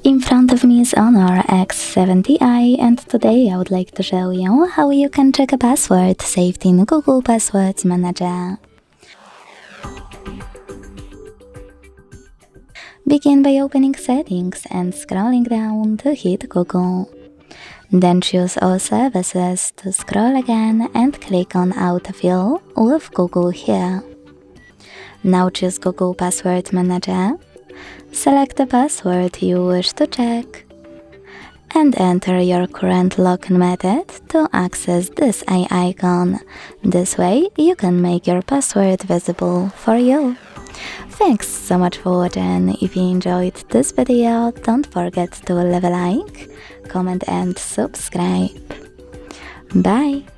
In front of me is HONOR X70i, and today I would like to show you how you can check a password saved in Google Passwords Manager. Begin by opening Settings and scrolling down to hit Google. Then choose All Services to scroll again and click on Autofill with Google here. Now choose Google Password Manager. Select the password you wish to check and enter your current login method to access this eye icon. This way you can make your password visible for you. Thanks so much for watching. If you enjoyed this video, don't forget to leave a like, comment and subscribe. Bye!